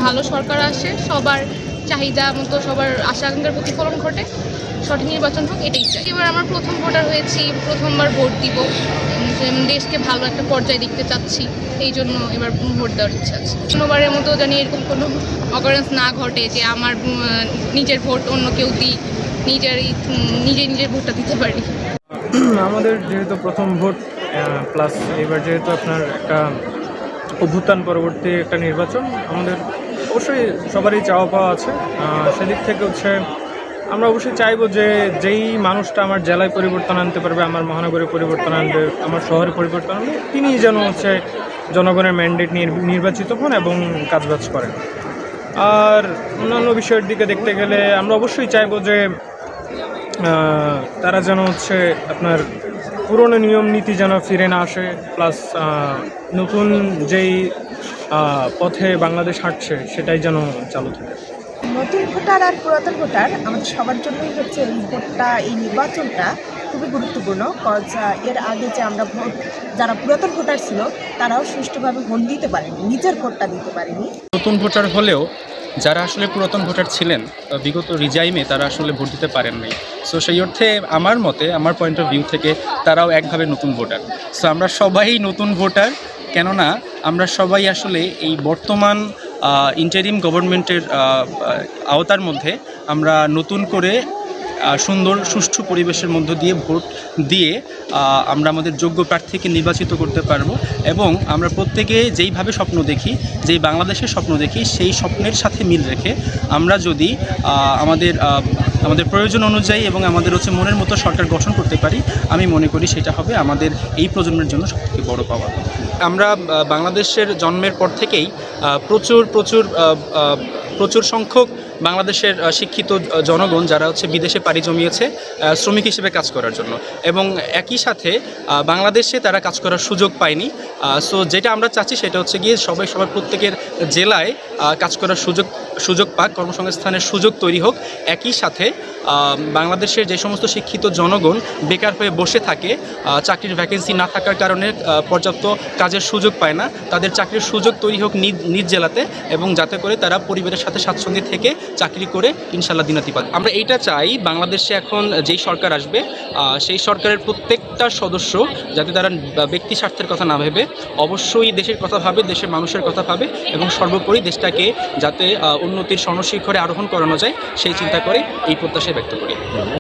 ভালো সরকার আসে, সবার চাহিদা মতো সবার আশা আকাঙ্ক্ষার প্রতিফলন ঘটে, সঠিক নির্বাচন হোক, এটাই চাই। এবার আমার প্রথম ভোটার হয়েছি, প্রথমবার ভোট দিব, দেশকে ভালো একটা পর্যায়ে দেখতে চাচ্ছি, এই জন্য এবার ভোট দেওয়ার ইচ্ছা আছে। অন্যবারের মতো জানি এরকম কোনো অকারেন্স না ঘটে যে আমার নিজের ভোট অন্য কেউ দিই, নিজের ভোটটা দিতে পারি। আমাদের যেহেতু প্রথম ভোট প্লাস এবার যেহেতু আপনার একটা অভ্যুত্থান পরবর্তী একটা নির্বাচন, আমাদের অবশ্যই সবারই চাওয়া পাওয়া আছে। সেদিক থেকে হচ্ছে আমরা অবশ্যই চাইবো যে যেই মানুষটা আমার জেলায় পরিবর্তন আনতে পারবে, আমার মহানগরে পরিবর্তন আনবে, আমার শহরে পরিবর্তন আনবে, তিনিই যেন হচ্ছে জনগণের ম্যান্ডেট নিয়ে নির্বাচিত হন এবং কাজবাজ করেন। আর অন্যান্য বিষয়ের দিকে দেখতে গেলে আমরা অবশ্যই চাইবো যে তারা যেন হচ্ছে আপনার পুরনো নিয়ম নীতি যেন ফিরে না আসে, প্লাস নতুন যেই পথে বাংলাদেশ হাঁটছে সেটাই যেন চালু থাকে। নতুন ভোটার আর পুরাতন ভোটার আমাদের সবার জন্যই হচ্ছে এই ভোটটা, এই নির্বাচনটা খুবই গুরুত্বপূর্ণ। কজ এর আগে যে আমরা ভোট, যারা পুরাতন ভোটার ছিল তারাও সুষ্ঠুভাবে ভোট দিতে পারেনি, নিজের ভোটটা দিতে পারেনি। নতুন ভোটার হলেও যারা আসলে পুরাতন ভোটার ছিলেন বিগত রিজাইমে তারা আসলে ভোট দিতে পারেন নাই। সো সেই অর্থে আমার মতে, আমার পয়েন্ট অফ ভিউ থেকে তারাও একভাবে নতুন ভোটার। সো আমরা সবাই নতুন ভোটার, কেননা আমরা সবাই আসলে এই বর্তমান ইন্টারিম গভর্নমেন্টের আওতার মধ্যে আমরা নতুন করে সুন্দর সুষ্ঠু পরিবেশের মধ্য দিয়ে ভোট দিয়ে আমরা আমাদের যোগ্য প্রার্থীকে নির্বাচিত করতে পারবো। এবং আমরা প্রত্যেকে যেইভাবে স্বপ্ন দেখি, যেই বাংলাদেশের স্বপ্ন দেখি, সেই স্বপ্নের সাথে মিল রেখে আমরা যদি আমাদের প্রয়োজন অনুযায়ী এবং আমাদের হচ্ছে মনের মতো সরকার গঠন করতে পারি, আমি মনে করি সেটা হবে আমাদের এই প্রজন্মের জন্য সবথেকে বড় পাওয়া। আমরা বাংলাদেশের জন্মের পর থেকেই প্রচুর সংখ্যক বাংলাদেশের শিক্ষিত জনগণ যারা হচ্ছে বিদেশে পাড়ি জমিয়েছে শ্রমিক হিসেবে কাজ করার জন্য, এবং একই সাথে বাংলাদেশে তারা কাজ করার সুযোগ পায়নি। সো যেটা আমরা চাচ্ছি সেটা হচ্ছে গিয়ে সবার প্রত্যেকের জেলায় কাজ করার সুযোগ পাক, কর্মসংস্থানের সুযোগ তৈরি হোক। একই সাথে বাংলাদেশের যে সমস্ত শিক্ষিত জনগণ বেকার হয়ে বসে থাকে, চাকরির ভ্যাকেন্সি না থাকার কারণে পর্যাপ্ত কাজের সুযোগ পায় না, তাদের চাকরির সুযোগ তৈরি হোক নিজ জেলাতে, এবং যাতে করে তারা পরিবারের সাথে স্বাচ্ছন্দ্যে থেকে চাকরি করে ইনশাল্লাহ দিনাতি পাক। আমরা এইটা চাই, বাংলাদেশে এখন যেই সরকার আসবে সেই সরকারের প্রত্যেকটা সদস্য যাতে তারা ব্যক্তি স্বার্থের কথা না ভেবে অবশ্যই দেশের কথা ভাবে, দেশের মানুষের কথা ভাবে, এবং সর্বোপরি দেশটাকে যাতে উন্নতির স্বর্ণশিখরে আরোহণ করানো যায় সেই চিন্তা করে এই প্রত্যাশা ব্যক্ত করি।